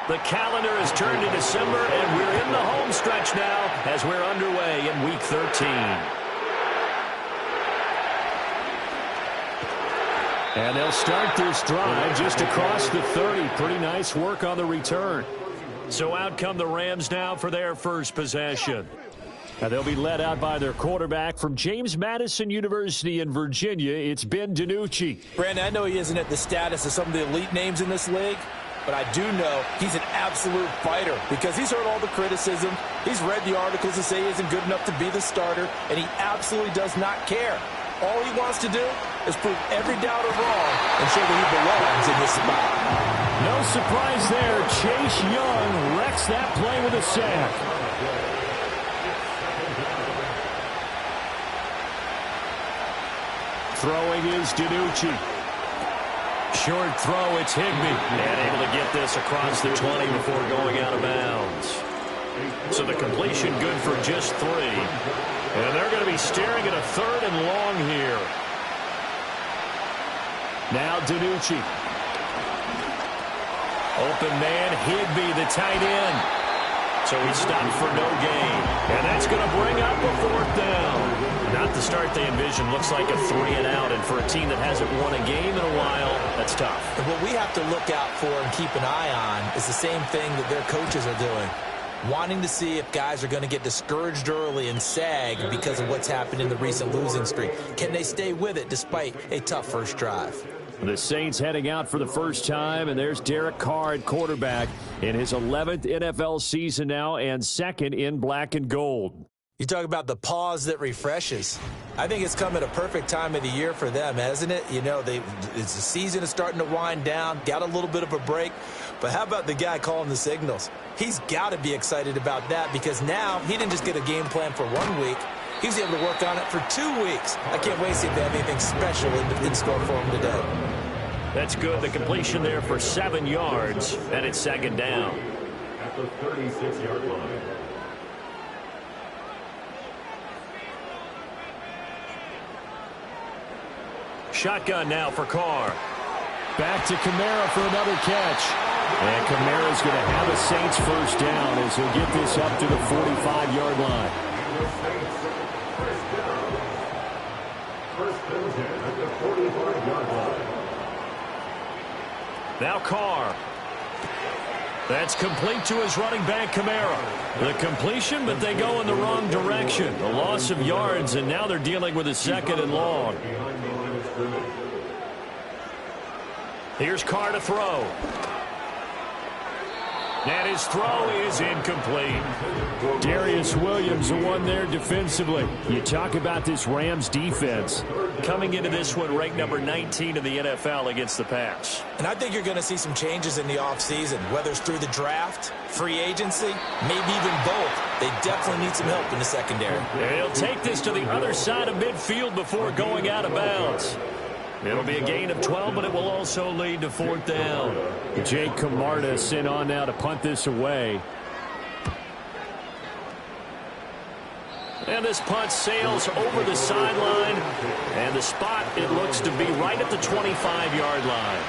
The calendar has turned to December, and we're in the home stretch now as we're underway in Week 13. And they'll start this drive just across the 30. Pretty nice work on the return. So out come the Rams now for their first possession. And they'll be led out by their quarterback from James Madison University in Virginia. It's Ben DiNucci. Brandon, I know he isn't at the status of some of the elite names in this league, but I do know he's an absolute fighter because he's heard all the criticism. He's read the articles that say he isn't good enough to be the starter, and he absolutely does not care. All he wants to do is prove every doubter wrong and show that he belongs in this spot. No surprise there. Chase Young wrecks that play with a sack. Throwing is DiNucci. Short throw, it's Higbee. And able to get this across the 20 before going out of bounds. So the completion good for just 3. And they're going to be staring at a 3rd and long here. Now DiNucci. Open man, Higbee, the tight end. So he stopped for no gain. And that's going to bring up a 4th down. Not the start they envisioned. Looks like a 3 and out. And for a team that hasn't won a game in a while, that's tough. And what we have to look out for and keep an eye on is the same thing that their coaches are doing. Wanting to see if guys are going to get discouraged early and sag because of what's happened in the recent losing streak. Can they stay with it despite a tough first drive? The Saints heading out for the first time, and there's Derek Carr at quarterback in his 11th NFL season now and 2nd in black and gold. You talk about the pause that refreshes. I think it's come at a perfect time of the year for them, hasn't it? You know, the season is starting to wind down, got a little bit of a break. But how about the guy calling the signals? He's got to be excited about that because now he didn't just get a game plan for 1 week. He was able to work on it for 2 weeks. I can't wait to see if they have anything special in store for him today. That's good. The completion there for 7 yards, and it's 2nd down. At the 36-yard line. Shotgun now for Carr. Back to Kamara for another catch. And Kamara's going to have a Saints first down as he'll get this up to the 45-yard line. First and 10 at the 45-yard line. Now Carr. That's complete to his running back, Kamara. The completion, but they go in the wrong direction. A loss of yards, and now they're dealing with a 2nd and long. Here's Carr to throw. And his throw is incomplete. Darius Williams, the one there defensively. You talk about this Rams defense. Coming into this one ranked number 19 in the NFL against the pass. And I think you're going to see some changes in the offseason, whether it's through the draft, free agency, maybe even both. They definitely need some help in the secondary. He'll take this to the other side of midfield before going out of bounds. It'll be a gain of 12, but it will also lead to 4th down. Jake Camarda sent on now to punt this away. And this punt sails over the sideline. And the spot, it looks to be right at the 25-yard line.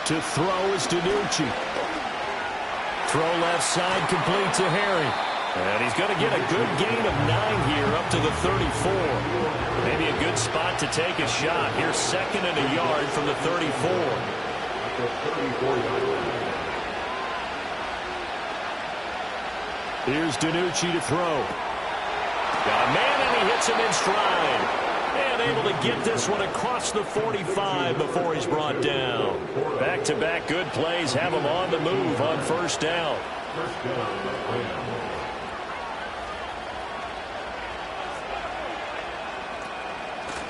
To throw is DiNucci. Throw left side, complete to Harry. And he's going to get a good gain of 9 here up to the 34. Maybe a good spot to take a shot. Here's 2nd and a yard from the 34. Here's DiNucci to throw. Got a man, and he hits him in stride. And able to get this one across the 45 before he's brought down. Back-to-back good plays have him on the move on first down.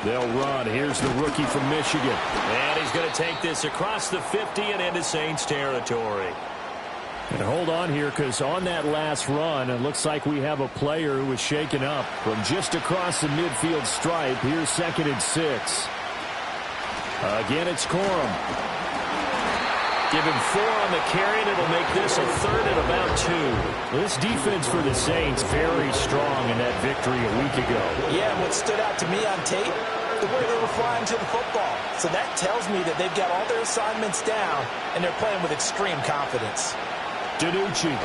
They'll run. Here's the rookie from Michigan. And he's going to take this across the 50 and into Saints territory. And hold on here, because on that last run, it looks like we have a player who was shaken up from just across the midfield stripe. Here's 2nd and 6. Again, it's Corum. Give him 4 on the carry, and it'll make this a 3rd and about 2. This defense for the Saints very strong in that victory a week ago. Yeah, and what stood out to me on tape, the way they were flying to the football. So that tells me that they've got all their assignments down, and they're playing with extreme confidence. DiNucci.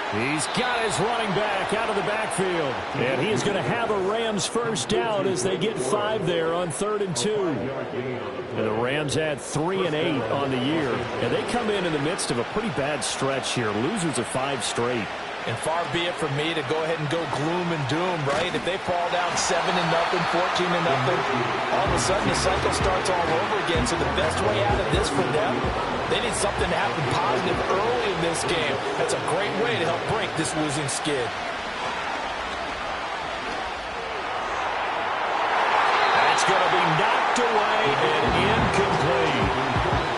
He's got his running back out of the backfield. And he is going to have a Rams first down as they get 5 there on 3rd and 2. And the Rams had 3 and 8 on the year. And they come in the midst of a pretty bad stretch here. Losers of 5 straight. And far be it from me to go ahead and go gloom and doom, right? If they fall down 7-0, 14-0, all of a sudden the cycle starts all over again. So the best way out of this for them, they need something to happen positive early in this game. That's a great way to help break this losing skid. That's going to be knocked away and incomplete.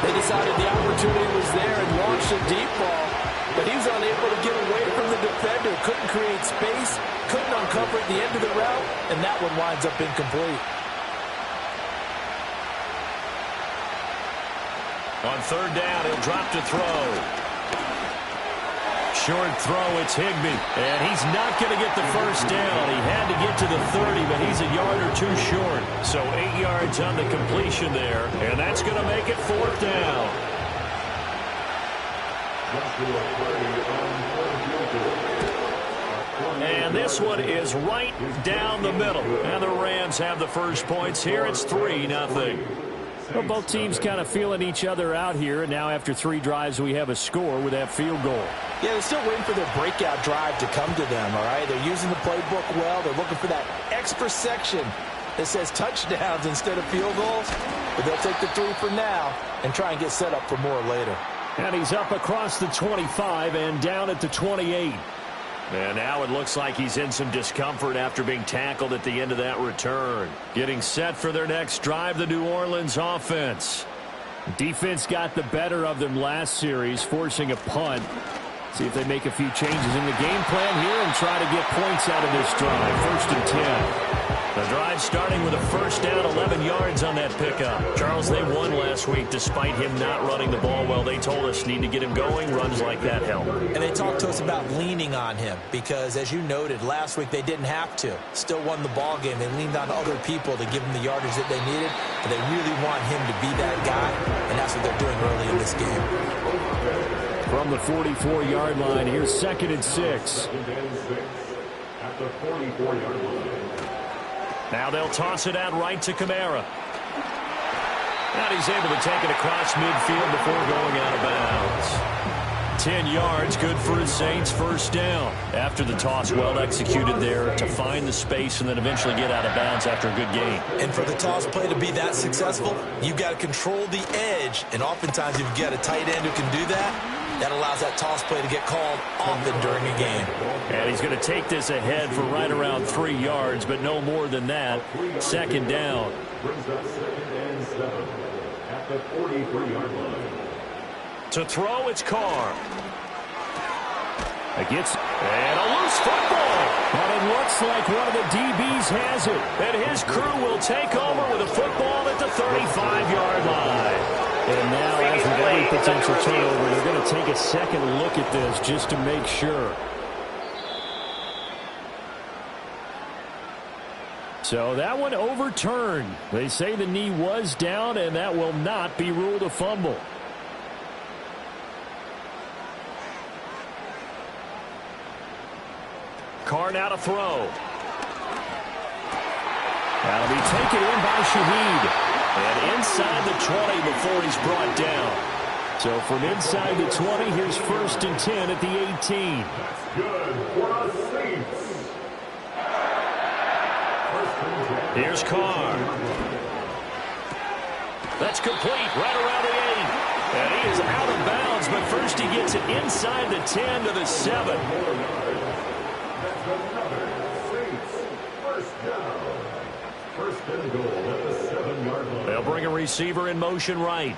They decided the opportunity was there and launched a deep ball, but he was unable to get away from the defender. Couldn't create space, couldn't uncover at the end of the route, and that one winds up incomplete. On 3rd down, he'll drop to throw. Short throw, it's Higbee. And he's not going to get the first down. He had to get to the 30, but he's a yard or 2 short. So 8 yards on the completion there, and that's going to make it 4th down. And this one is right down the middle. And the Rams have the first points here. It's 3-0. Well, both teams kind of feeling each other out here. And now after 3 drives, we have a score with that field goal. Yeah, they're still waiting for their breakout drive to come to them, all right? They're using the playbook well. They're looking for that extra section that says touchdowns instead of field goals. But they'll take the 3 for now and try and get set up for more later. And he's up across the 25 and down at the 28. And now it looks like he's in some discomfort after being tackled at the end of that return. Getting set for their next drive, the New Orleans offense. Defense got the better of them last series, forcing a punt. See if they make a few changes in the game plan here and try to get points out of this drive. 1st and 10. The drive starting with a first down, 11 yards on that pickup. Charles, they won last week despite him not running the ball well. They told us need to get him going. Runs like that help. And they talked to us about leaning on him because, as you noted, last week they didn't have to. Still won the ball game. They leaned on other people to give them the yardage that they needed. But they really want him to be that guy, and that's what they're doing early in this game. From the 44-yard line, here's 2nd and 6. At the 44-yard line. Now they'll toss it out right to Kamara. And he's able to take it across midfield before going out of bounds. 10 yards, good for his Saints first down. After the toss, well executed there to find the space and then eventually get out of bounds after a good gain. And for the toss play to be that successful, you've got to control the edge. And oftentimes you've got a tight end who can do that. That allows that toss play to get called often during a game. And he's going to take this ahead for right around 3 yards, but no more than that. 2nd down. Brings up 2nd and 7 at the 43-yard line. To throw, it's Carr. And a loose football. But it looks like one of the DBs has it. And his crew will take over with a football at the 35-yard line. And now, as with every potential turnover, they're going to take a second look at this just to make sure. So that one overturned. They say the knee was down, and that will not be ruled a fumble. Carr now to throw. That'll be taken in by Shaheed. And inside the 20 before he's brought down. So from inside the 20, here's 1st and 10 at the 18. That's good for the Saints. Here's Carr. That's complete right around the 8. And he is out of bounds, but first he gets it inside the 10 to the 7. That's another Saints first down. 1st and goal at the 7-yard line. They'll bring a receiver in motion right.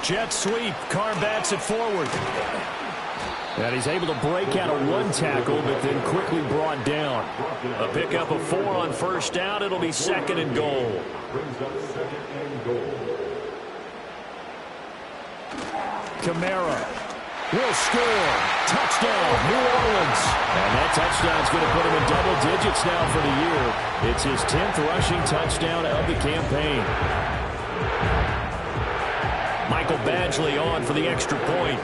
Jet sweep. Carr bats it forward. And he's able to break out of 1 tackle, but then quickly brought down. A pickup of 4 on first down. It'll be 2nd and goal. Brings up 2nd and goal. Kamara. will score. Touchdown, New Orleans. And that touchdown's going to put him in double digits now for the year. It's his 10th rushing touchdown of the campaign. Michael Badgley on for the extra point.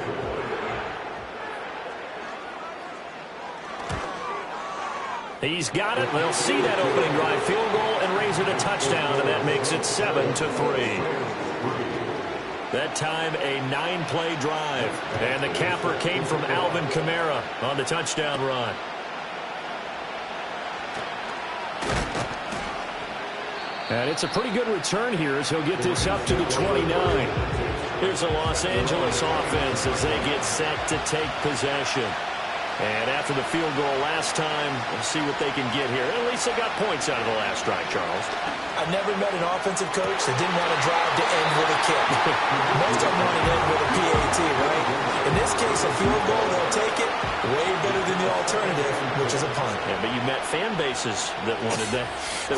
He's got it. They'll see that opening drive field goal and raise it a touchdown, and that makes it 7-3. That time, a 9-play drive. And the capper came from Alvin Kamara on the touchdown run. And it's a pretty good return here as he'll get this up to the 29. Here's the Los Angeles offense as they get set to take possession. And after the field goal last time, we'll see what they can get here. At least they got points out of the last drive, Charles. I've never met an offensive coach that didn't want to drive to end with a kick. Most of them want to end with a PAT, right? In this case, a field goal, they'll take it. Way better than the alternative, which is a punt. Yeah, but you met fan bases that wanted that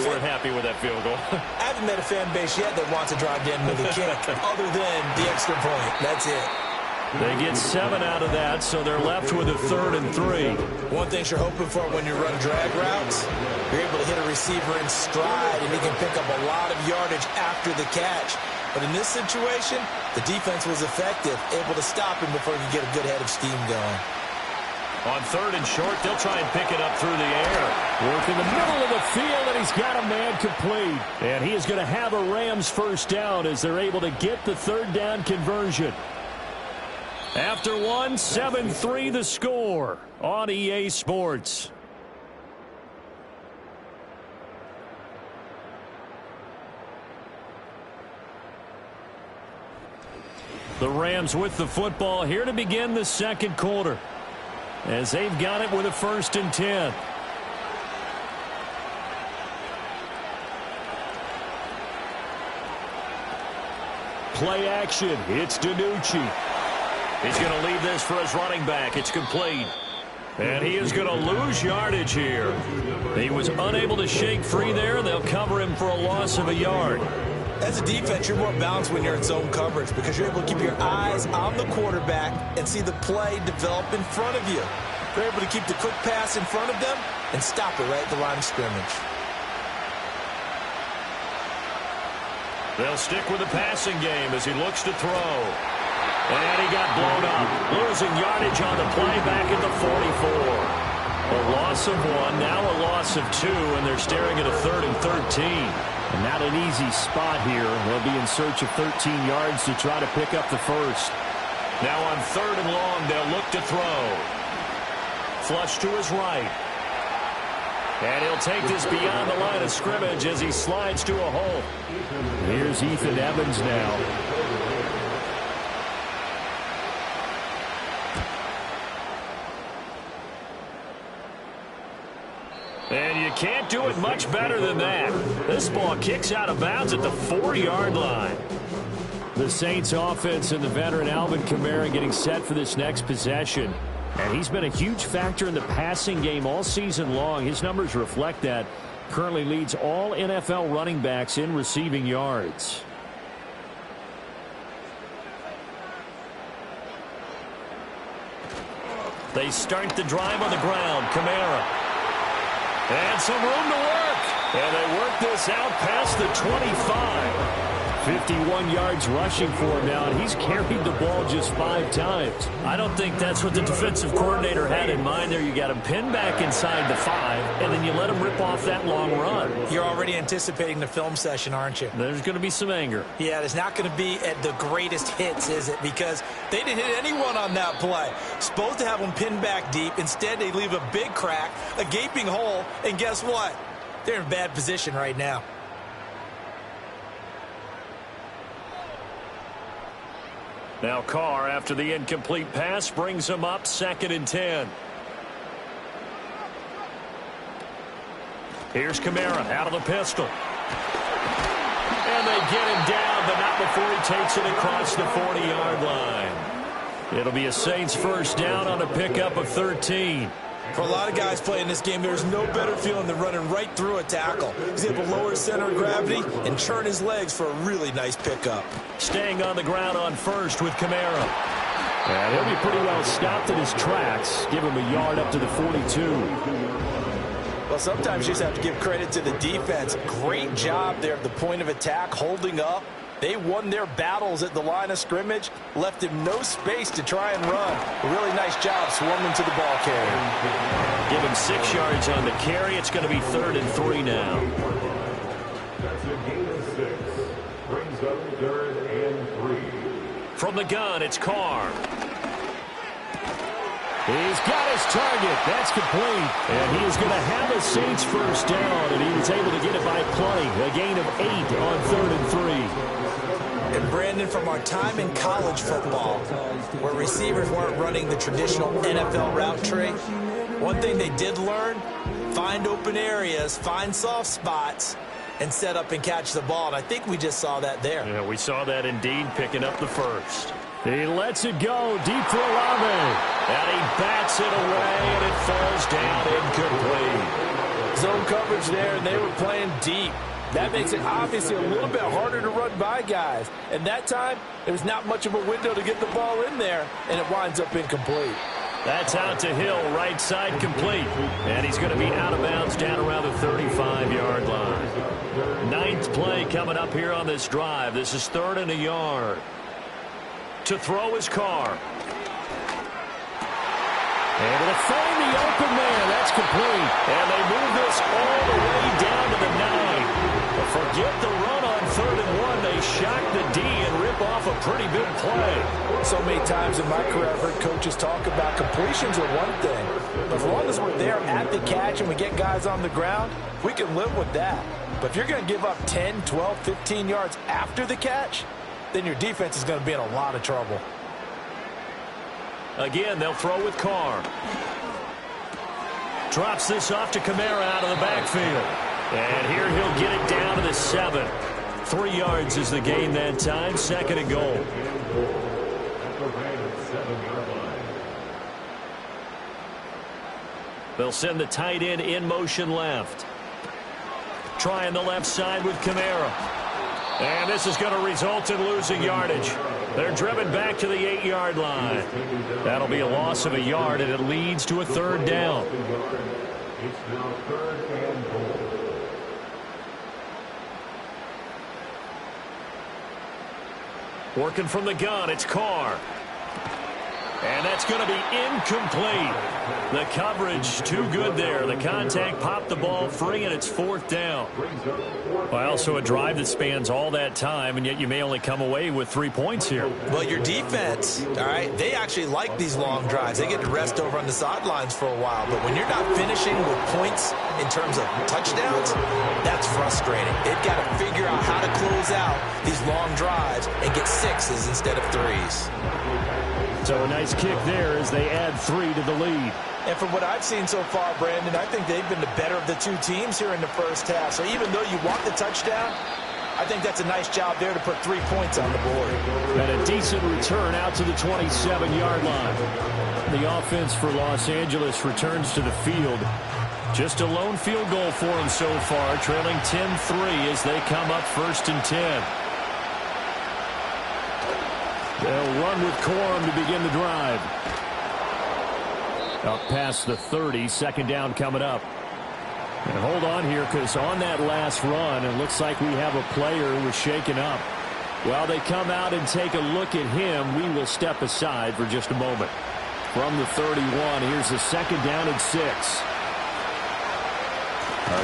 weren't happy with that field goal. I haven't met a fan base yet that wants to drive to end with a kick, other than the extra point. That's it. They get 7 out of that, so they're left with a 3rd and 3. One thing you're hoping for when you run drag routes, you're able to hit a receiver in stride, and he can pick up a lot of yardage after the catch. But in this situation, the defense was effective, able to stop him before he could get a good head of steam going. On 3rd and short, they'll try and pick it up through the air. Work in the middle of the field, and he's got a man complete. And he is going to have a Rams first down as they're able to get the 3rd down conversion. After 7-3 the score on EA Sports. The Rams with the football here to begin the second quarter, as they've got it with a 1st and 10. Play action. It's DiNucci. He's going to leave this for his running back. It's complete. And he is going to lose yardage here. He was unable to shake free there. They'll cover him for a loss of a yard. As a defense, you're more balanced when you're in zone coverage because you're able to keep your eyes on the quarterback and see the play develop in front of you. You're able to keep the quick pass in front of them and stop it right at the line of scrimmage. They'll stick with the passing game as he looks to throw. And he got blown up, losing yardage on the play back at the 44. A loss of 1, now a loss of 2, and they're staring at a 3rd and 13. And not an easy spot here. They'll be in search of 13 yards to try to pick up the first. Now on 3rd and long, they'll look to throw. Flush to his right. And he'll take this beyond the line of scrimmage as he slides to a hole. Here's Ethan Evans now. And you can't do it much better than that. This ball kicks out of bounds at the 4-yard line. The Saints offense and the veteran Alvin Kamara getting set for this next possession. And he's been a huge factor in the passing game all season long. His numbers reflect that. Currently leads all NFL running backs in receiving yards. They start the drive on the ground. Kamara. And some room to work. And they work this out past the 25. 51 yards rushing for him now, and he's carried the ball just 5 times. I don't think that's what the defensive coordinator had in mind there. You got him pinned back inside the 5, and then you let him rip off that long run. You're already anticipating the film session, aren't you? There's going to be some anger. Yeah, there's not going to be at the greatest hits, is it? Because they didn't hit anyone on that play. Supposed to have them pinned back deep. Instead, they leave a big crack, a gaping hole, and guess what? They're in bad position right now. Now Carr, after the incomplete pass, brings him up 2nd and 10. Here's Kamara out of the pistol. And they get him down, but not before he takes it across the 40-yard line. It'll be a Saints first down on a pickup of 13. For a lot of guys playing this game, there's no better feeling than running right through a tackle. He's able to lower his center of gravity and turn his legs for a really nice pickup. Staying on the ground on first with Kamara. And he'll be pretty well stopped in his tracks. Give him a yard up to the 42. Well, sometimes you just have to give credit to the defense. Great job there at the point of attack, holding up. They won their battles at the line of scrimmage, left him no space to try and run. A really nice job swarming to the ball carrier. Give him 6 yards on the carry. It's going to be 3rd and 3 now. That's a gain of 6. Brings up 3rd and 3. From the gun, it's Carr. He's got his target. That's complete. And he is going to have a Saints first down, and he was able to get it by plenty. A gain of 8 on 3rd and 3. And Brandon, from our time in college football, where receivers weren't running the traditional NFL route tree, one thing they did learn, find open areas, find soft spots, and set up and catch the ball. And I think we just saw that there. Yeah, we saw that indeed, picking up the first. He lets it go deep for Olave. And he bats it away, and it falls down incomplete. Zone coverage there, and they were playing deep. That makes it obviously a little bit harder to run by guys. And that time, there's not much of a window to get the ball in there, and it winds up incomplete. That's out to Hill, right side complete. And he's going to be out of bounds down around the 35-yard line. 9th play coming up here on this drive. This is 3rd and a yard. To throw his Carr. Able to find the open man. That's complete. And they move this all the way down to the 9. But forget the run on 3rd and 1. They shock the D and rip off a pretty big play. So many times in my career I've heard coaches talk about completions are one thing. But as long as we're there at the catch and we get guys on the ground, we can live with that. But if you're going to give up 10, 12, 15 yards after the catch, then your defense is going to be in a lot of trouble. Again, they'll throw with Carr. Drops this off to Kamara out of the backfield. And here he'll get it down to the 7. 3 yards is the gain that time. 2nd and goal. They'll send the tight end in motion left. Trying the left side with Kamara. And this is going to result in losing yardage. They're driven back to the 8-yard line. That'll be a loss of a yard, and it leads to a 3rd down. It's now 3rd and goal. Working from the gun, it's Carr. And that's going to be incomplete. The coverage too good there. The contact popped the ball free, and it's 4th down. Well, so a drive that spans all that time, and yet you may only come away with 3 points here. Well, your defense, all right, they actually like these long drives. They get to rest over on the sidelines for a while. But when you're not finishing with points in terms of touchdowns, that's frustrating. They've got to figure out how to close out these long drives and get 6s instead of 3s. So a nice kick there as they add 3 to the lead. And from what I've seen so far, Brandon, I think they've been the better of the two teams here in the first half. So even though you want the touchdown, I think that's a nice job there to put 3 points on the board. And a decent return out to the 27-yard line. The offense for Los Angeles returns to the field. Just a lone field goal for them so far, trailing 10-3 as they come up 1st and 10. They'll run with Corum to begin the drive. Up past the 30, 2nd down coming up. And hold on here, because on that last run, it looks like we have a player who was shaken up. While they come out and take a look at him, we will step aside for just a moment. From the 31, here's the 2nd down and 6.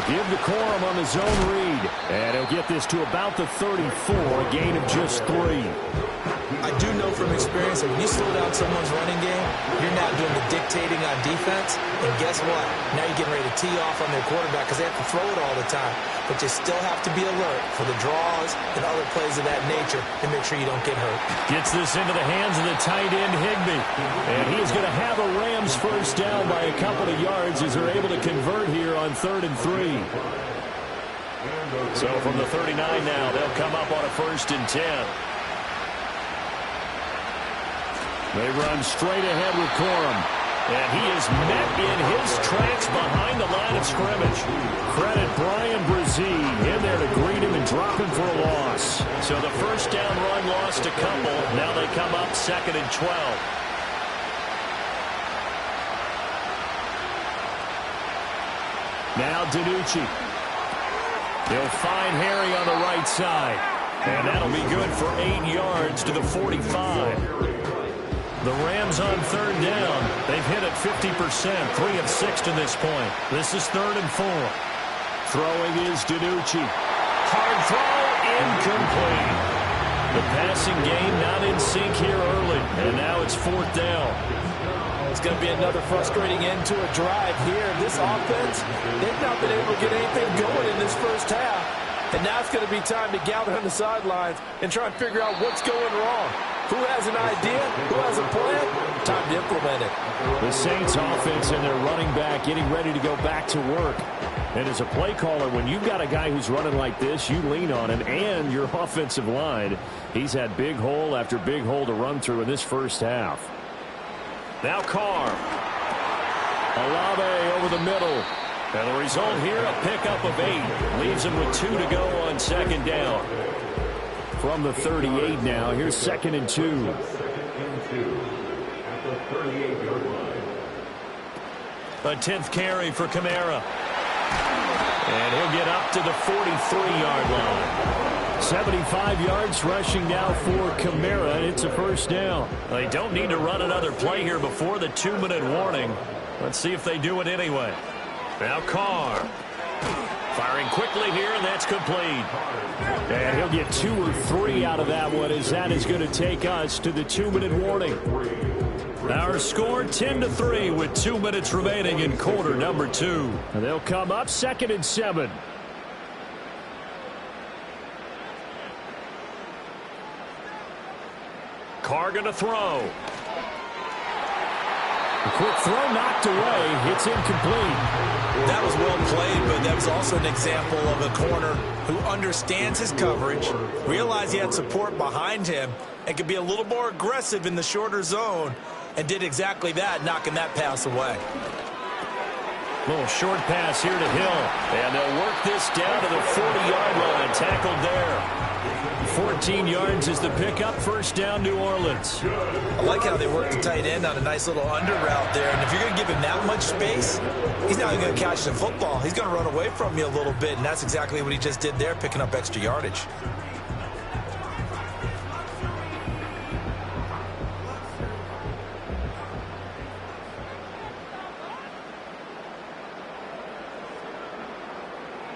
Give the Corum on the zone read. And he'll get this to about the 34, a gain of just 3. I do know from experience that when you slow down someone's running game, you're now doing the dictating on defense. And guess what? Now you're getting ready to tee off on their quarterback because they have to throw it all the time. But you still have to be alert for the draws and other plays of that nature and make sure you don't get hurt. Gets this into the hands of the tight end, Higbee. And he is going to have a Rams first down by a couple of yards as they're able to convert here on 3rd and 3. So from the 39 now, they'll come up on a 1st and 10. They run straight ahead with Corum. And he is met in his tracks behind the line of scrimmage. Credit Brian Brzee in there to greet him and drop him for a loss. So the first down run lost a couple. Now they come up 2nd and 12. Now DiNucci. He'll find Harry on the right side. And that'll be good for 8 yards to the 45. The Rams on third down. They've hit it 50%, 3 of 6 to this point. This is 3rd and 4. Throwing is DiNucci. Hard throw, incomplete. The passing game not in sync here early, and now it's 4th down. It's going to be another frustrating end to a drive here. This offense, they've not been able to get anything going in this first half. And now it's going to be time to gather on the sidelines and try and figure out what's going wrong. Who has an idea? Who has a plan? Time to implement it. The Saints offense and their running back getting ready to go back to work. And as a play caller, when you've got a guy who's running like this, you lean on him and your offensive line. He's had big hole after big hole to run through in this first half. Now Carr. Olave over the middle. And the result here, a pickup of 8. Leaves him with 2 to go on 2nd down. From the 38 now, here's 2nd and 2. Second and 2 at the 38-yard line. A 10th carry for Kamara. And he'll get up to the 43-yard line. 75 yards rushing now for Kamara, and it's a first down. They don't need to run another play here before the 2-minute warning. Let's see if they do it anyway. Now Carr. Firing quickly here, and that's complete. And he'll get 2 or 3 out of that one, as that is going to take us to the 2-minute warning. Our score 10-3 with 2 minutes remaining in quarter number 2. And they'll come up 2nd and 7. Carr going to throw. A quick throw knocked away. It's incomplete. That was well played, but that was also an example of a corner who understands his coverage, realized he had support behind him, and could be a little more aggressive in the shorter zone, and did exactly that, knocking that pass away. Little short pass here to Hill, and they'll work this down to the 40-yard line. Tackled there. 14 yards is the pickup. First down, New Orleans. I like how they work the tight end on a nice little under route there. And if you're going to give him that much space, he's not even going to catch the football. He's going to run away from you a little bit, and that's exactly what he just did there, picking up extra yardage.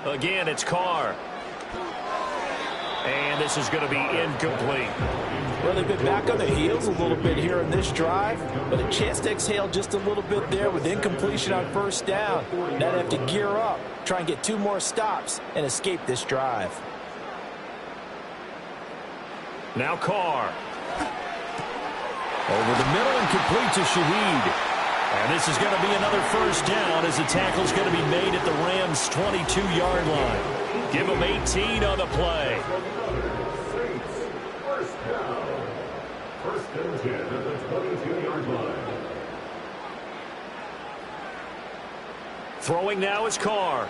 Again, it's Carr. And this is going to be incomplete. Well, they've been back on their heels a little bit here in this drive, but a chance to exhale just a little bit there with incompletion on first down. Now they have to gear up, try and get 2 more stops, and escape this drive. Now Carr. Over the middle and complete to Shaheed. And this is going to be another first down as the tackle's going to be made at the Rams' 22-yard line. Give them 18 on the play. Saints, first down. First and 10 at the 22-yard line. Throwing now is Carr.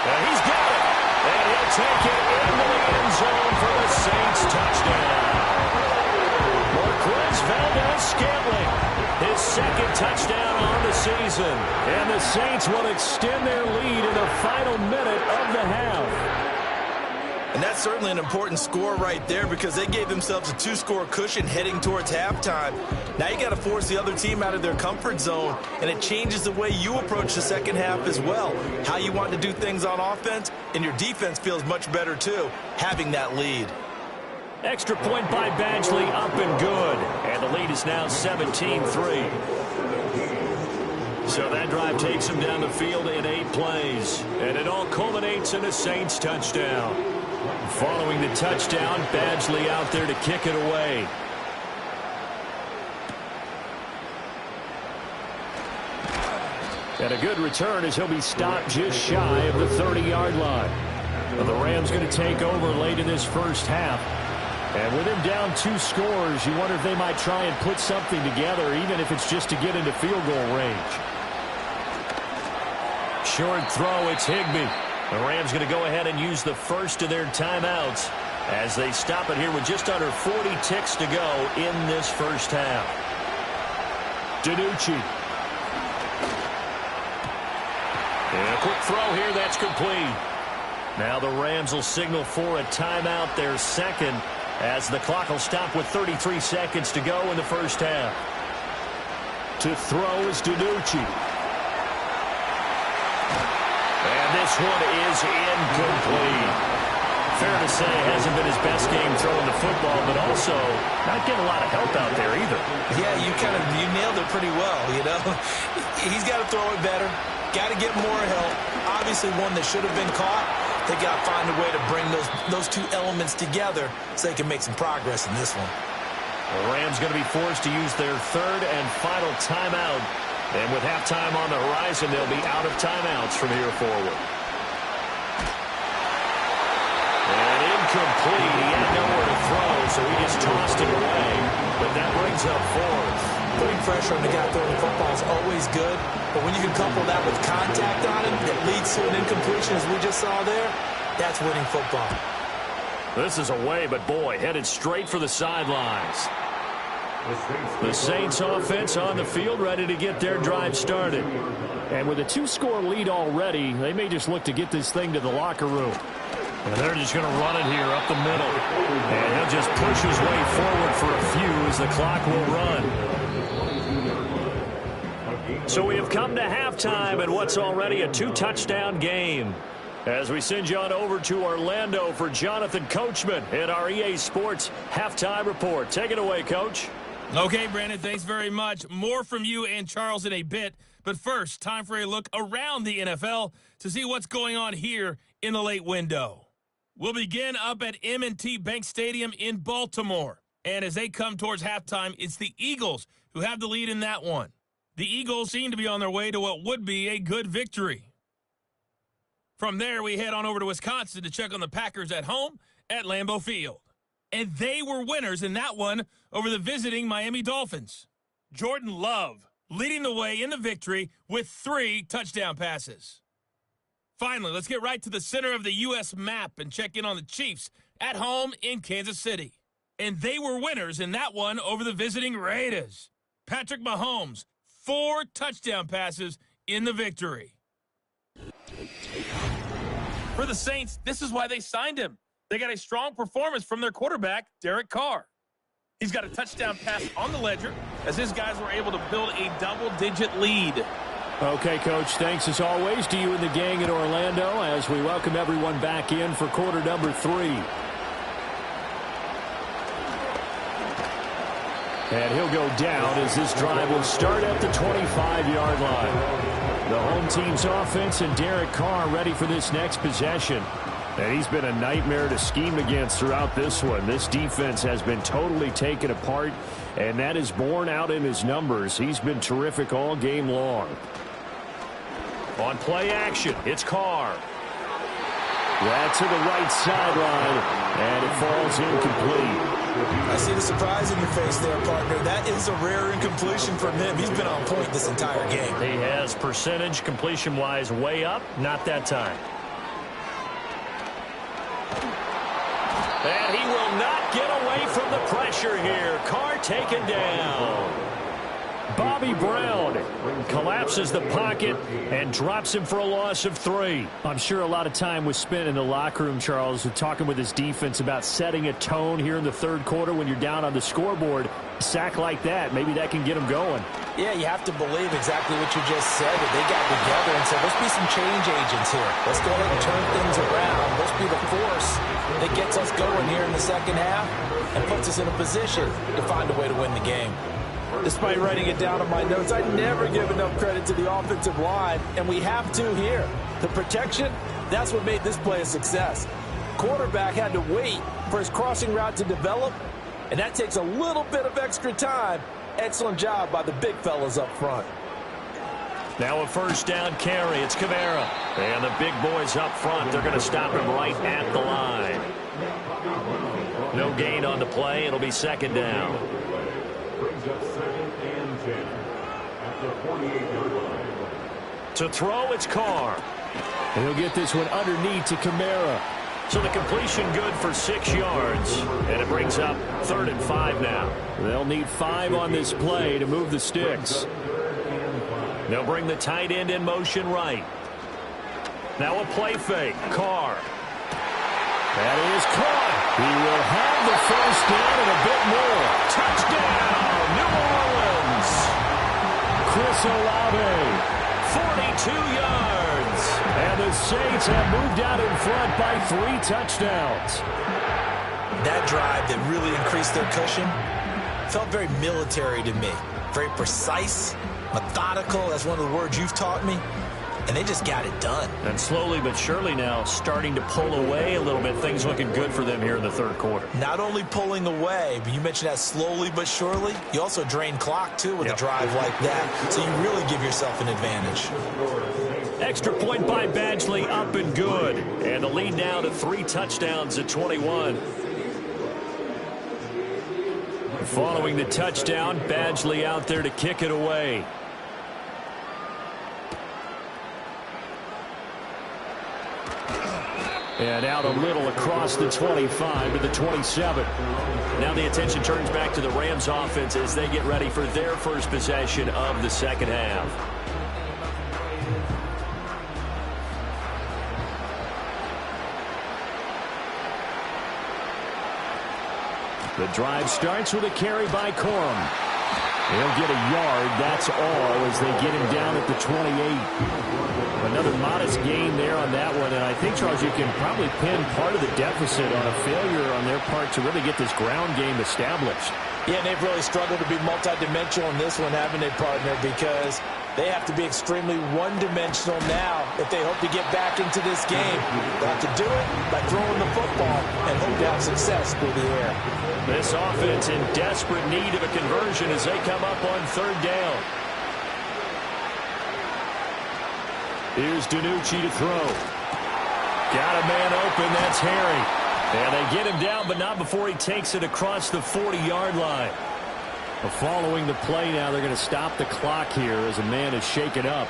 And he's got it. And he'll take it into the end zone for the Saints touchdown. Marquez Valdes-Scantling. His 2nd touchdown on the season. And the Saints will extend their lead in the final minute of the half. And that's certainly an important score right there because they gave themselves a 2-score cushion heading towards halftime. Now you got to force the other team out of their comfort zone, and it changes the way you approach the second half as well. How you want to do things on offense, and your defense feels much better too, having that lead. Extra point by Badgley, up and good. And the lead is now 17-3. So that drive takes him down the field in 8 plays. And it all culminates in a Saints touchdown. Following the touchdown, Badgley out there to kick it away. And a good return as he'll be stopped just shy of the 30-yard line. Well, the Rams going to take over late in this first half. And with him down 2 scores, you wonder if they might try and put something together, even if it's just to get into field goal range. Short throw, it's Higbee. The Rams going to go ahead and use the first of their timeouts as they stop it here with just under 40 ticks to go in this first half. DiNucci. And a quick throw here, that's complete. Now the Rams will signal for a timeout, their second, as the clock will stop with 33 seconds to go in the first half. To throw is DiNucci. And this one is incomplete. Fair to say, hasn't been his best game throwing the football, but also not getting a lot of help out there either. Yeah, you nailed it pretty well, you know. He's got to throw it better. Got to get more help. Obviously one that should have been caught. They got to find a way to bring those two elements together so they can make some progress in this one. The Rams going to be forced to use their third and final timeout. And with halftime on the horizon, they'll be out of timeouts from here forward. And incomplete. He had nowhere to throw, so he just tossed it away. But that brings up fourth. Putting pressure on the guy throwing the football is always good, but when you can couple that with contact on him that leads to an incompletion, as we just saw there, that's winning football. This is away, but boy, headed straight for the sidelines. The Saints offense on the field, ready to get their drive started. And with a 2-score lead already, they may just look to get this thing to the locker room. And they're just going to run it here up the middle. And he'll just push his way forward for a few as the clock will run. So we have come to halftime in what's already a 2-touchdown game. As we send you on over to Orlando for Jonathan Coachman in our EA Sports Halftime Report. Take it away, Coach. Okay, Brandon, thanks very much. More from you and Charles in a bit. But first, time for a look around the NFL to see what's going on here in the late window. We'll begin up at M&T Bank Stadium in Baltimore. And as they come towards halftime, it's the Eagles who have the lead in that one. The Eagles seem to be on their way to what would be a good victory. From there, we head on over to Wisconsin to check on the Packers at home at Lambeau Field. And they were winners in that one over the visiting Miami Dolphins. Jordan Love leading the way in the victory with 3 touchdown passes. Finally, let's get right to the center of the U.S. map and check in on the Chiefs at home in Kansas City. And they were winners in that one over the visiting Raiders. Patrick Mahomes, 4 touchdown passes in the victory. For the Saints, this is why they signed him. They got a strong performance from their quarterback, Derek Carr. He's got a touchdown pass on the ledger as his guys were able to build a double-digit lead. Okay, Coach, thanks as always to you and the gang in Orlando as we welcome everyone back in for quarter number 3. And he'll go down as this drive will start at the 25-yard line. The home team's offense and Derek Carr ready for this next possession. And he's been a nightmare to scheme against throughout this one. This defense has been totally taken apart, and that is borne out in his numbers. He's been terrific all game long. On play action, it's Carr. That's to the right sideline, and it falls incomplete. I see the surprise in your face there, partner. That is a rare incompletion from him. He's been on point this entire game. He has percentage completion-wise way up, not that time. And he will not get away from the pressure here. Carr taken down. Bobby Brown collapses the pocket and drops him for a loss of 3. I'm sure a lot of time was spent in the locker room, Charles, talking with his defense about setting a tone here in the third quarter when you're down on the scoreboard. A sack like that, maybe that can get him going. Yeah, you have to believe exactly what you just said, that they got together and said, let's be some change agents here. Let's go ahead and turn things around. Let's be the force that gets us going here in the second half and puts us in a position to find a way to win the game. Despite writing it down on my notes, I never give enough credit to the offensive line, and we have to here. The protection, that's what made this play a success. Quarterback had to wait for his crossing route to develop, and that takes a little bit of extra time. Excellent job by the big fellas up front. Now a first down carry. It's Kamara. And the big boys up front, they're going to stop him right at the line. No gain on the play. It'll be second down. Brings up 2nd and 10 at the 48-yard line. To throw, it's Carr. And he'll get this one underneath to Kamara. So the completion good for 6 yards. And it brings up 3rd and 5 now. They'll need 5 on this play to move the sticks. They'll bring the tight end in motion right. Now a play fake. Carr. That is caught. He will have the first down and a bit more. Touchdown, New Orleans. Chris Olave, 42 yards. And the Saints have moved out in front by 3 touchdowns. That drive that really increased their cushion felt very military to me. Very precise, methodical. That's one of the words you've taught me. And they just got it done. And slowly but surely now starting to pull away a little bit. Things looking good for them here in the third quarter. Not only pulling away, but you mentioned that slowly but surely. You also drain clock, too, with a drive like that. So you really give yourself an advantage. Extra point by Badgley, up and good. And the lead now to 3 touchdowns at 21. Following the touchdown, Badgley out there to kick it away. And out a little across the 25 to the 27. Now the attention turns back to the Rams offense as they get ready for their first possession of the second half. The drive starts with a carry by Corum. He'll get a yard, that's all, as they get him down at the 28. Another modest gain there on that one, and I think, Charles, you can probably pin part of the deficit on a failure on their part to really get this ground game established. Yeah, and they've really struggled to be multidimensional in this one, haven't they, partner? Because they have to be extremely one-dimensional now if they hope to get back into this game. They have to do it by throwing the football and hope to have success through the air. This offense in desperate need of a conversion as they come up on third down. Here's DiNucci to throw. Got a man open, that's Harry. And they get him down, but not before he takes it across the 40-yard line. Following the play now, they're going to stop the clock here as a man is shaken up.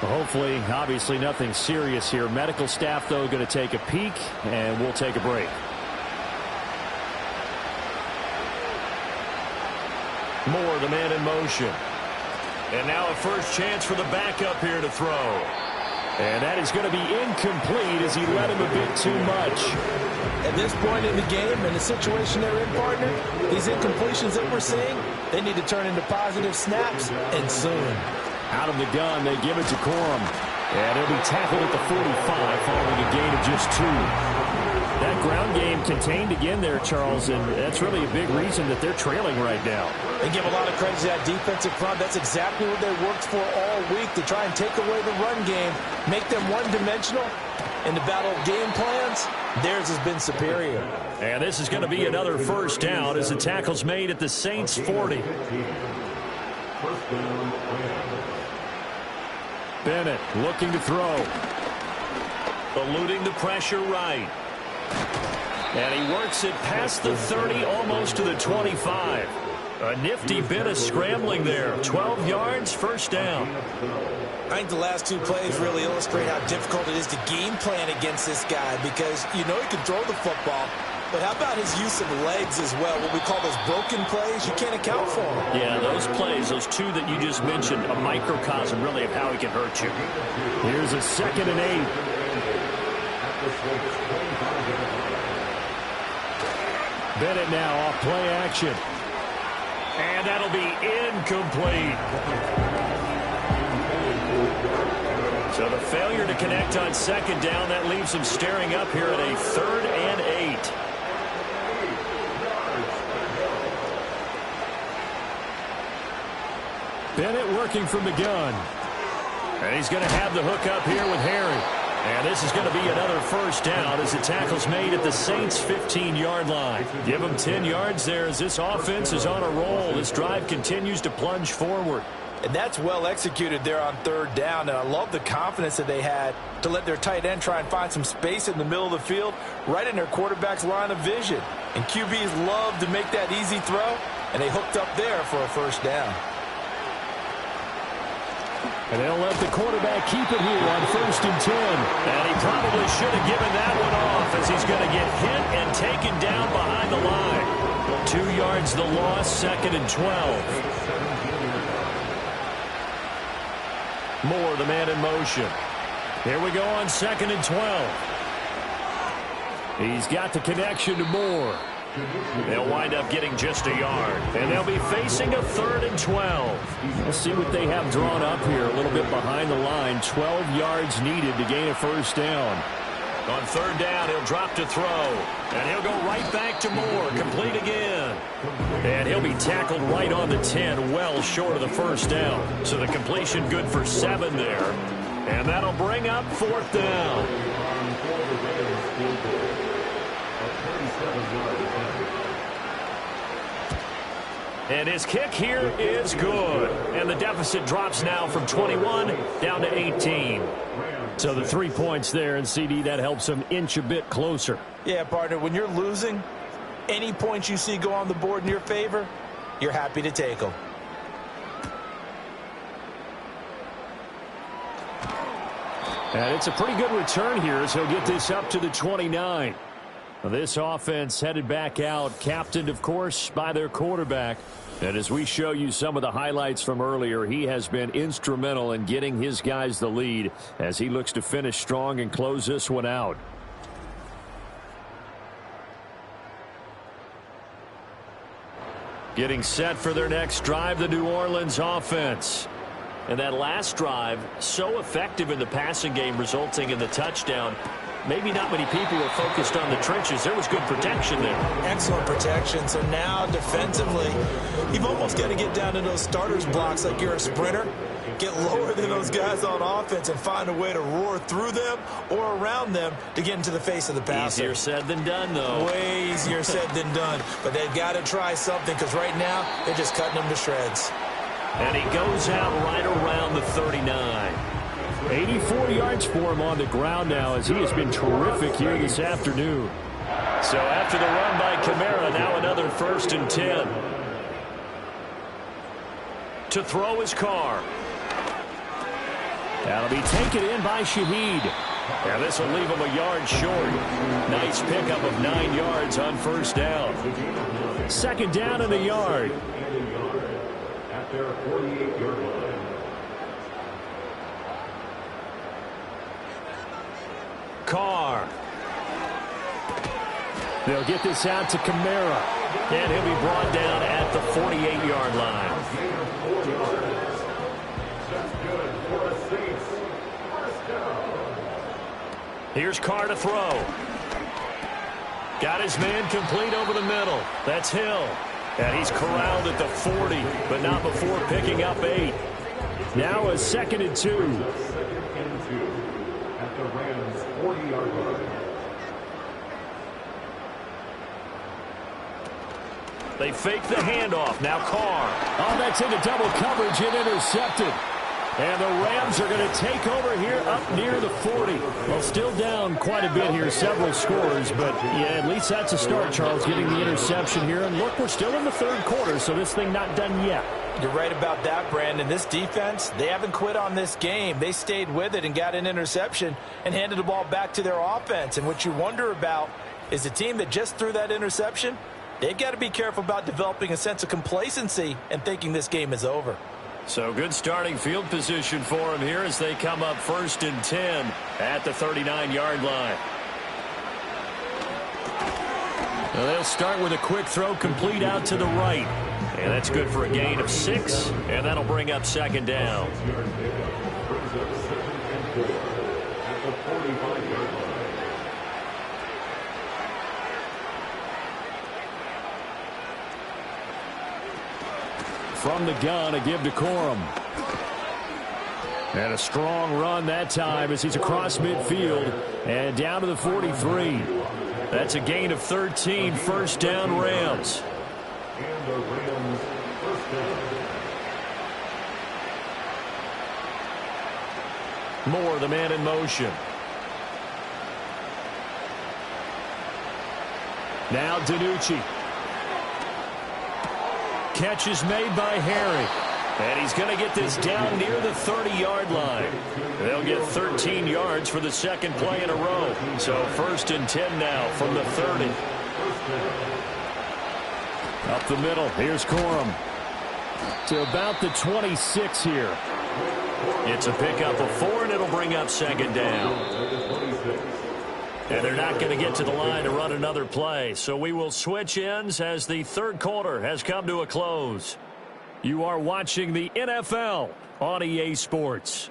Hopefully, obviously nothing serious here. Medical staff, though, going to take a peek, and we'll take a break. Moore, the man in motion. And now a first chance for the backup here to throw. And that is going to be incomplete as he led him a bit too much. At this point in the game and the situation they're in, partner, these incompletions that we're seeing, they need to turn into positive snaps, and soon. Out of the gun, they give it to Corum. And he'll be tackled at the 45 following a gain of just 2. That ground game contained again there, Charles, and that's really a big reason that they're trailing right now. They give a lot of credit to that defensive front. That's exactly what they worked for all week, to try and take away the run game, make them one-dimensional. In the battle of game plans, theirs has been superior. And this is going to be another first down as the tackle's made at the Saints' 40. Bennett looking to throw. Eluding the pressure right. And he works it past the 30, almost to the 25. A nifty bit of scrambling there. 12 yards, first down. I think the last 2 plays really illustrate how difficult it is to game plan against this guy, because you know he can throw the football, but how about his use of legs as well? What we call those broken plays, you can't account for them. Yeah, those plays, those 2 that you just mentioned, a microcosm really of how he can hurt you. Here's a 2nd and 8. Bennett now off play action. And that'll be incomplete. So the failure to connect on 2nd down, that leaves them staring up here at a 3rd and 8. Bennett working from the gun. And he's going to have the hook up here with Harry. And this is going to be another first down as the tackle's made at the Saints' 15-yard line. Give them 10 yards there as this offense is on a roll. This drive continues to plunge forward. And that's well executed there on 3rd down. And I love the confidence that they had to let their tight end try and find some space in the middle of the field, right in their quarterback's line of vision. And QBs love to make that easy throw, and they hooked up there for a first down. And they'll let the quarterback keep it here on 1st and 10. And he probably should have given that one off as he's going to get hit and taken down behind the line. 2 yards the loss, 2nd and 12. Moore, the man in motion. Here we go on 2nd and 12. He's got the connection to Moore. They'll wind up getting just a yard. And they'll be facing a 3rd and 12. Let's see what they have drawn up here. A little bit behind the line. 12 yards needed to gain a first down. On 3rd down, he'll drop to throw. And he'll go right back to Moore. Complete again. And he'll be tackled right on the 10, well short of the first down. So the completion good for 7 there. And that'll bring up 4th down. And his kick here is good. And the deficit drops now from 21 down to 18. So the 3 points there, and CD, that helps him inch a bit closer. Yeah, partner, when you're losing, any points you see go on the board in your favor, you're happy to take them. And it's a pretty good return here as he'll get this up to the 29. This offense headed back out, captained, of course, by their quarterback. And as we show you some of the highlights from earlier, he has been instrumental in getting his guys the lead as he looks to finish strong and close this one out. Getting set for their next drive, the New Orleans offense. And that last drive, so effective in the passing game, resulting in the touchdown. Maybe not many people were focused on the trenches. There was good protection there. Excellent protection. So now defensively, you've almost got to get down to those starters blocks like you're a sprinter. Get lower than those guys on offense and find a way to roar through them or around them to get into the face of the passer. Easier said than done, though. Way easier said than done. But they've got to try something because right now they're just cutting them to shreds. And he goes out right around the 39. 84 yards for him on the ground now as he has been terrific here this afternoon. So after the run by Kamara, now another 1st and 10. To throw his Carr. That'll be taken in by Shaheed. Now this will leave him a yard short. Nice pickup of 9 yards on 1st down. 2nd down and a yard. At their 48-yard line. Carr. They'll get this out to Kamara. And he'll be brought down at the 48-yard line. Here's Carr to throw. Got his man complete over the middle. That's Hill. And he's corralled at the 40, but not before picking up 8. Now a 2nd and 2. At the Rams' 40-yard line. They fake the handoff. Now Carr. Oh, that's into double coverage and intercepted. And the Rams are going to take over here up near the 40. Well, still down quite a bit here, several scores. But, yeah, at least that's a start, Charles, getting the interception here. And, look, we're still in the 3rd quarter, so this thing not done yet. You're right about that, Brandon. This defense, they haven't quit on this game. They stayed with it and got an interception and handed the ball back to their offense. And what you wonder about is the team that just threw that interception, they've got to be careful about developing a sense of complacency and thinking this game is over. So good starting field position for them here as they come up 1st and 10 at the 39-yard line. Well, they'll start with a quick throw complete out to the right. And that's good for a gain of 6, and that'll bring up 2nd down. From the gun, a give to Corum. And a strong run that time as he's across midfield and down to the 43. That's a gain of 13, 1st down Rams. And the Rams' 1st down. Moore, the man in motion. Now DiNucci. Catch is made by Harry. And he's going to get this down near the 30-yard line. They'll get 13 yards for the 2nd play in a row. So 1st and 10 now from the 30. Up the middle, here's Corum. To about the 26 here. It's a pickup of 4, and it'll bring up second down. And they're not going to get to the line to run another play. So we will switch ends as the third quarter has come to a close. You are watching the NFL on EA Sports.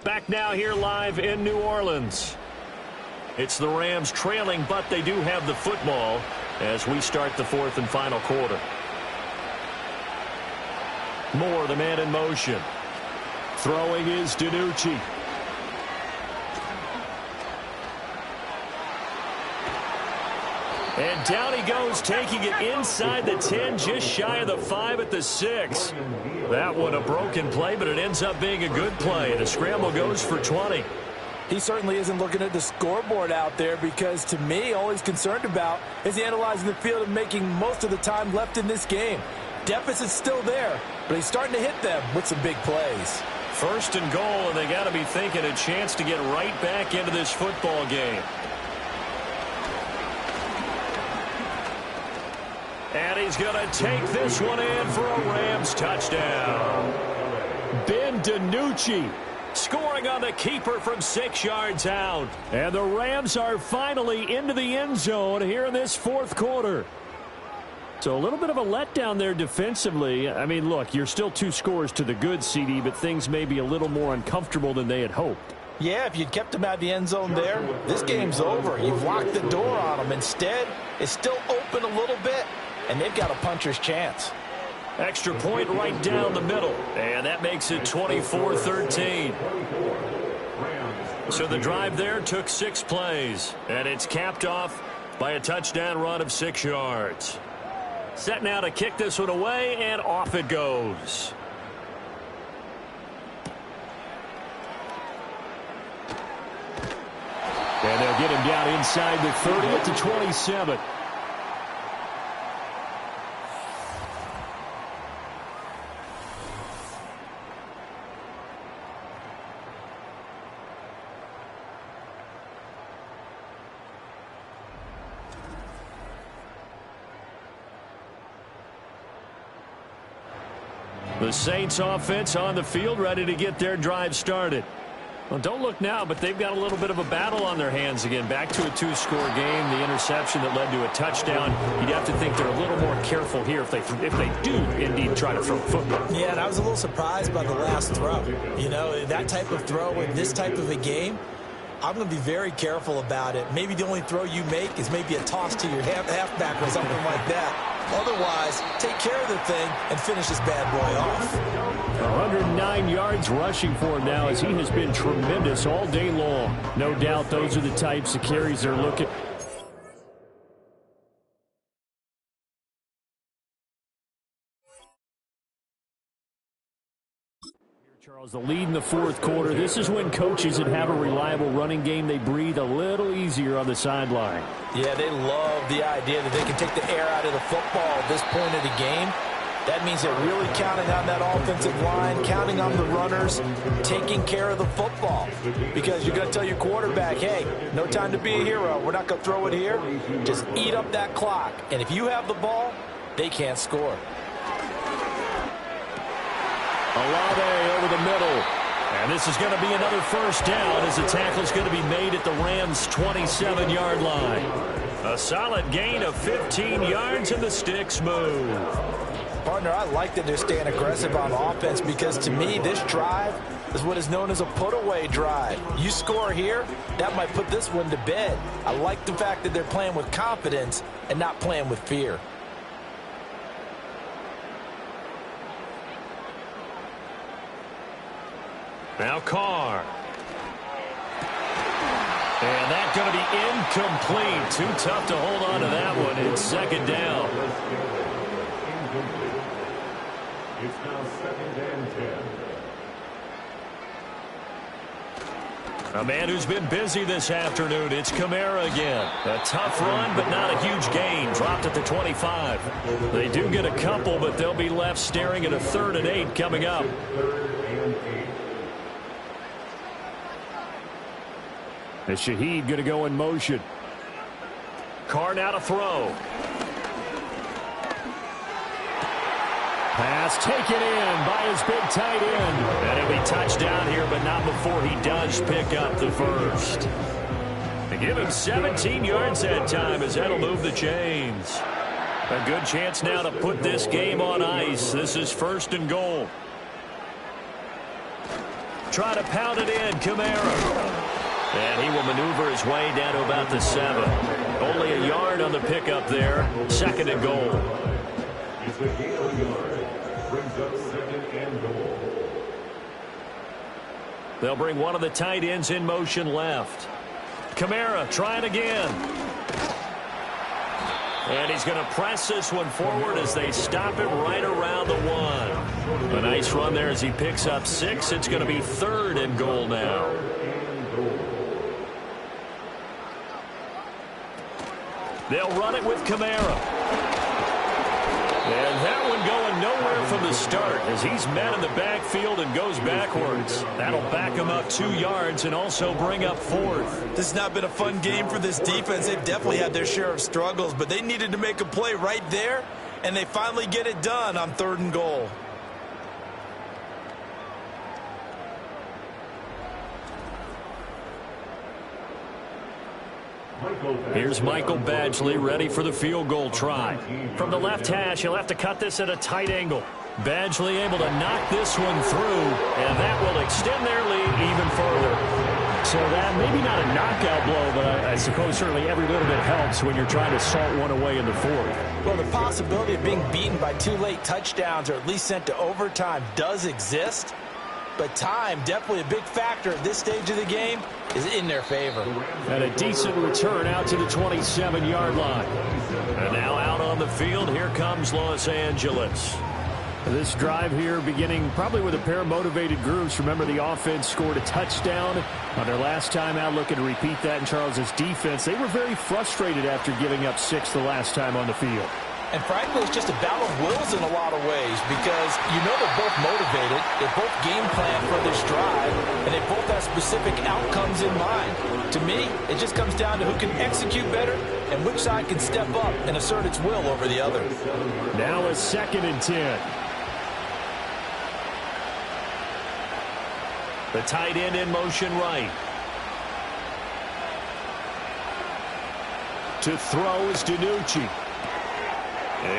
Back now here live in New Orleans. It's the Rams trailing, but they do have the football as we start the fourth and final quarter. Moore, the man in motion. Throwing is DiNucci. And down he goes, taking it inside the 10, just shy of the 5 at the 6. That one a broken play, but it ends up being a good play. The scramble goes for 20. He certainly isn't looking at the scoreboard out there because, to me, all he's concerned about is analyzing the field and making most of the time left in this game. Deficit's still there, but he's starting to hit them with some big plays. First and goal, and they got to be thinking a chance to get right back into this football game. And he's going to take this one in for a Rams touchdown. Ben DiNucci scoring on the keeper from 6 yards out. And the Rams are finally into the end zone here in this fourth quarter. So a little bit of a letdown there defensively. I mean, look, you're still 2 scores to the good, CD, but things may be a little more uncomfortable than they had hoped. Yeah, if you'd kept him out of the end zone there, this game's over. You've locked the door on him. Instead, it's still open a little bit, and they've got a puncher's chance. Extra point right down the middle, and that makes it 24-13. So the drive there took 6 plays, and it's capped off by a touchdown run of 6 yards. Set now to kick this one away, and off it goes. And they'll get him down inside the 30 at the 27. The Saints offense on the field, ready to get their drive started. Well, don't look now, but they've got a little bit of a battle on their hands again. Back to a 2-score game. The interception that led to a touchdown. You'd have to think they're a little more careful here if they do indeed try to throw football. Yeah, and I was a little surprised by the last throw. You know, that type of throw in this type of a game, I'm going to be very careful about it. Maybe the only throw you make is maybe a toss to your halfback or something like that. Otherwise, take care of the thing and finish this bad boy off. 109 yards rushing for him now as he has been tremendous all day long. No doubt those are the types of carries they're looking. Charles, the lead in the fourth quarter. This is when coaches that have a reliable running game, they breathe a little easier on the sideline. Yeah, they love the idea that they can take the air out of the football at this point of the game. That means they're really counting on that offensive line, counting on the runners, taking care of the football. Because you're going to tell your quarterback, hey, no time to be a hero. We're not going to throw it here. Just eat up that clock. And if you have the ball, they can't score. Olave over the middle. And this is going to be another first down as the tackle's going to be made at the Rams' 27-yard line. A solid gain of 15 yards and the sticks move. Partner, I like that they're staying aggressive on offense because, to me, this drive is what is known as a put-away drive. You score here, that might put this one to bed. I like the fact that they're playing with confidence and not playing with fear. Now Carr. And that's going to be incomplete. Too tough to hold on to that one. It's second down. It's now 2nd and 10. A man who's been busy this afternoon. It's Kamara again. A tough run, but not a huge gain. Dropped at the 25. They do get a couple, but they'll be left staring at a 3rd and 8 coming up. As Shaheed going to go in motion. Carr now to throw. Pass taken in by his big tight end. And he'll be touchdown here, but not before he does pick up the first. They give him 17 yards that time as that'll move the chains. A good chance now to put this game on ice. This is 1st and goal. Try to pound it in, Kamara. And he will maneuver his way down to about the 7. Only a yard on the pickup there. 2nd and goal. He's the gain of a yard. Brings up 2nd and goal. They'll bring one of the tight ends in motion left. Kamara trying again. And he's going to press this one forward as they stop him right around the 1. A nice run there as he picks up 6. It's going to be 3rd and goal now. They'll run it with Kamara. And that one going nowhere from the start as he's met in the backfield and goes backwards. That'll back him up 2 yards and also bring up 4th. This has not been a fun game for this defense. They've definitely had their share of struggles, but they needed to make a play right there, and they finally get it done on 3rd and goal. Here's Michael Badgley ready for the field goal try. From the left hash, he'll have to cut this at a tight angle. Badgley able to knock this one through, and that will extend their lead even further. So that maybe not a knockout blow, but I suppose certainly every little bit helps when you're trying to salt one away in the 4th. Well, the possibility of being beaten by 2 late touchdowns or at least sent to overtime does exist. But time, definitely a big factor at this stage of the game, is in their favor. And a decent return out to the 27-yard line. And now out on the field, here comes Los Angeles. This drive here beginning probably with a pair of motivated groups. Remember, the offense scored a touchdown on their last time out. Looking to repeat that in Charles's defense. They were very frustrated after giving up 6 the last time on the field. And frankly, it's just a battle of wills in a lot of ways because you know they're both motivated, they both game plan for this drive, and they both have specific outcomes in mind. To me, it just comes down to who can execute better and which side can step up and assert its will over the other. Now a 2nd and 10. The tight end in motion right. To throw is DiNucci.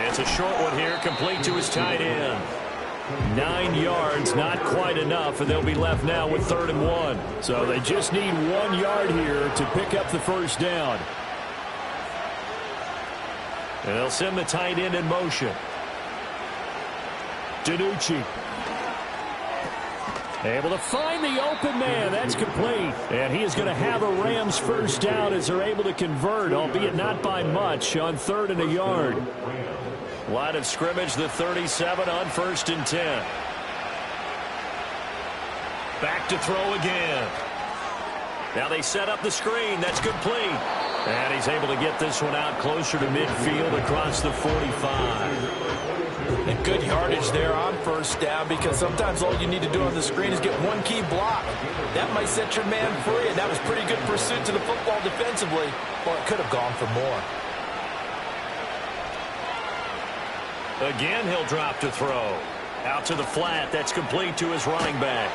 It's a short one here, complete to his tight end. 9 yards, not quite enough, and they'll be left now with 3rd and 1. So they just need 1 yard here to pick up the first down. And they'll send the tight end in motion. DiNucci. Able to find the open man. That's complete. And he is going to have a Rams first down as they're able to convert, albeit not by much, on 3rd and a yard. Line of scrimmage, the 37 on 1st and 10. Back to throw again. Now they set up the screen. That's complete. And he's able to get this one out closer to midfield across the 45. And good yardage there on 1st down because sometimes all you need to do on the screen is get one key block. That might set your man free, and that was pretty good pursuit to the football defensively, or it could have gone for more. Again, he'll drop to throw. Out to the flat. That's complete to his running back.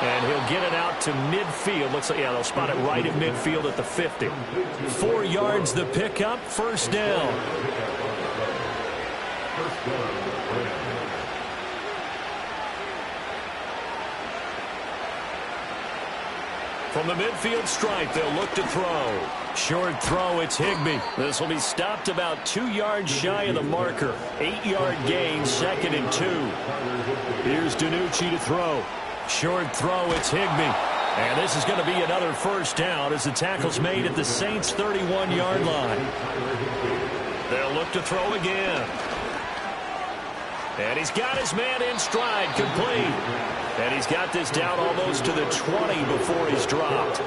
And he'll get it out to midfield. Looks like, yeah, they'll spot it right at midfield at the 50. 4 yards the pickup, 1st down. From the midfield stripe, they'll look to throw. Short throw, it's Higbee. This will be stopped about 2 yards shy of the marker. 8-yard gain, 2nd and 2. Here's DiNucci to throw. Short throw, it's Higbee. And this is going to be another first down as the tackle's made at the Saints' 31-yard line. They'll look to throw again. And he's got his man in stride, complete. And he's got this down almost to the 20 before he's dropped.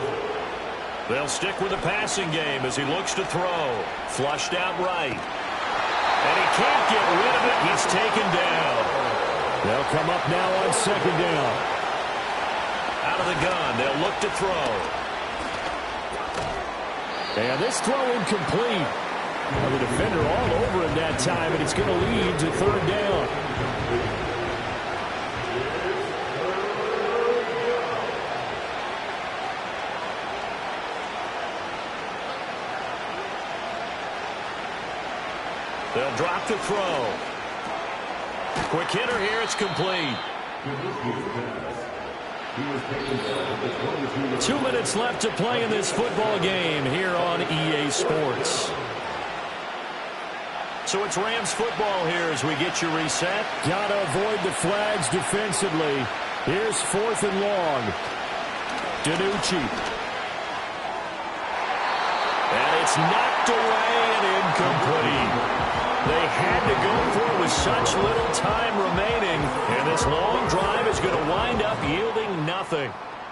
They'll stick with the passing game as he looks to throw. Flushed out right. And he can't get rid of it. He's taken down. They'll come up now on 2nd down. Out of the gun, they'll look to throw. And this throw incomplete. Well, the defender all over him that time, and it's going to lead to third down. They'll drop the throw. Quick hitter here. It's complete. 2 minutes left to play in this football game here on EA Sports. So it's Rams football here as we get you reset. Got to avoid the flags defensively. Here's 4th and long. DiNucci. And it's knocked away and incomplete. They had to go for it with such little time remaining. And this long drive is going to wind up yielding nothing.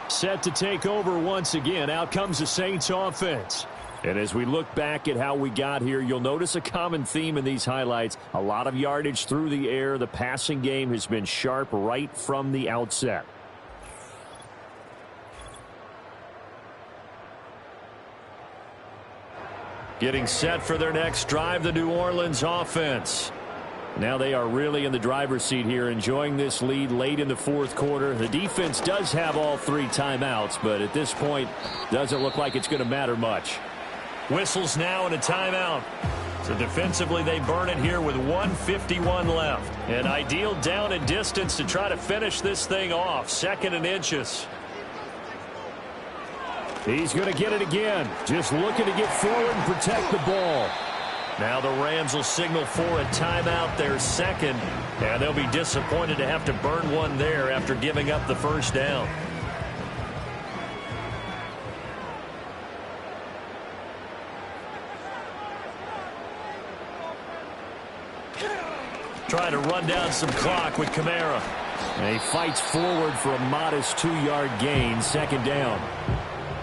Set to take over once again. Out comes the Saints offense. And as we look back at how we got here, you'll notice a common theme in these highlights. A lot of yardage through the air. The passing game has been sharp right from the outset. Getting set for their next drive, the New Orleans offense. Now they are really in the driver's seat here, enjoying this lead late in the fourth quarter. The defense does have all 3 timeouts, but at this point, doesn't look like it's going to matter much. Whistles now and a timeout. So defensively, they burn it here with 1:51 left. An ideal down and distance to try to finish this thing off. 2nd and inches. He's going to get it again. Just looking to get forward and protect the ball. Now the Rams will signal for a timeout, their second. And they'll be disappointed to have to burn one there after giving up the first down. Trying to run down some clock with Kamara. And he fights forward for a modest 2-yard gain, 2nd down.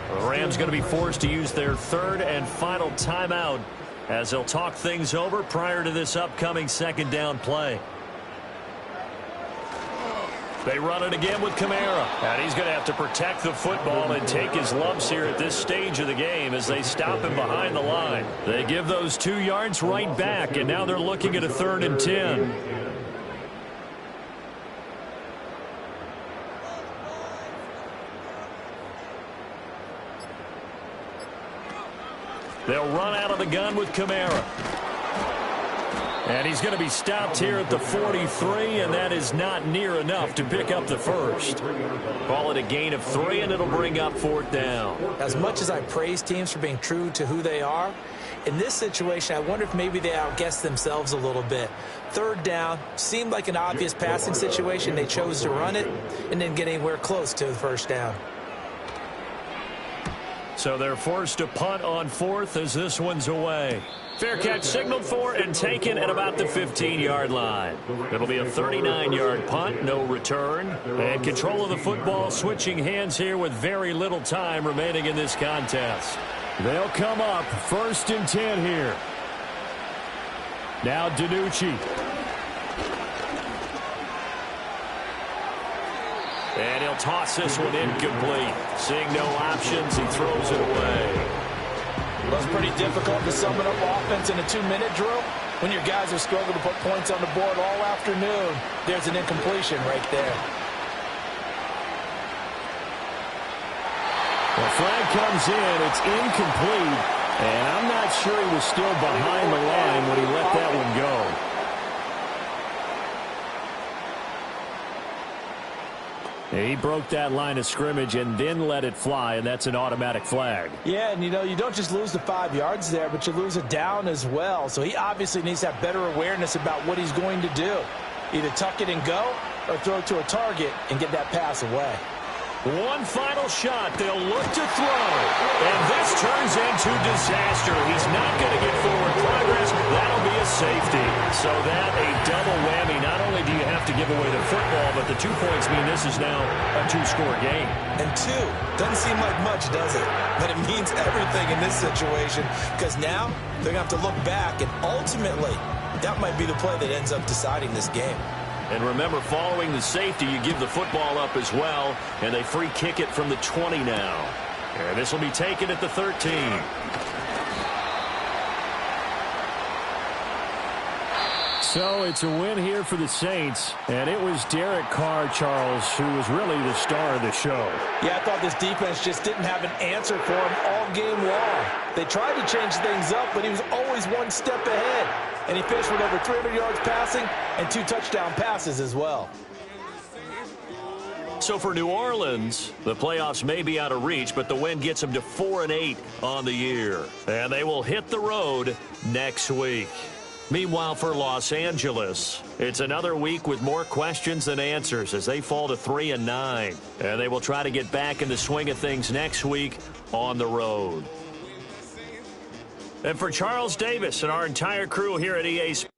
The Rams going to be forced to use their 3rd and final timeout as they'll talk things over prior to this upcoming 2nd down play. They run it again with Kamara. And he's going to have to protect the football and take his lumps here at this stage of the game as they stop him behind the line. They give those 2 yards right back, and now they're looking at a 3rd and 10. They'll run out of the gun with Kamara. And he's going to be stopped here at the 43, and that is not near enough to pick up the first. Call it a gain of 3, and it'll bring up 4th down. As much as I praise teams for being true to who they are, in this situation, I wonder if maybe they outguessed themselves a little bit. 3rd down, seemed like an obvious passing situation. They chose to run it and didn't get anywhere close to the first down. So they're forced to punt on 4th as this one's away. Fair catch signaled for and taken at about the 15-yard line. It'll be a 39-yard punt, no return. And control of the football switching hands here with very little time remaining in this contest. They'll come up 1st and 10 here. Now DiNucci. And he'll toss this one incomplete. Seeing no options, he throws it away. Well, it's pretty difficult to sum it up offense in a 2-minute drill. When your guys have struggled to put points on the board all afternoon, there's an incompletion right there. The flag comes in. It's incomplete. And I'm not sure he was still behind the line when he let that one go. He broke that line of scrimmage and then let it fly, and that's an automatic flag. Yeah, and you don't just lose the 5 yards there, but you lose it down as well. So he obviously needs to have better awareness about what he's going to do. Either tuck it and go or throw it to a target and get that pass away. One final shot. They'll look to throw. And this turns into disaster. He's not going to get forward progress. That'll be a safety. So that a double whammy. Not only do you have to give away the football, but the 2 points mean this is now a 2-score game. And 2 doesn't seem like much, does it? But it means everything in this situation because now they're going to have to look back, and ultimately that might be the play that ends up deciding this game. And remember, following the safety, you give the football up as well, and they free kick it from the 20 now. And this will be taken at the 13. So it's a win here for the Saints, and it was Derek Carr, Charles, who was really the star of the show. Yeah, I thought this defense just didn't have an answer for him all game long. They tried to change things up, but he was always one step ahead. And he finished with over 300 yards passing and 2 touchdown passes as well. So for New Orleans, the playoffs may be out of reach, but the win gets them to 4-8 on the year. And they will hit the road next week. Meanwhile, for Los Angeles, it's another week with more questions than answers as they fall to 3-9. And they will try to get back in the swing of things next week on the road. And for Charles Davis and our entire crew here at EA Sports,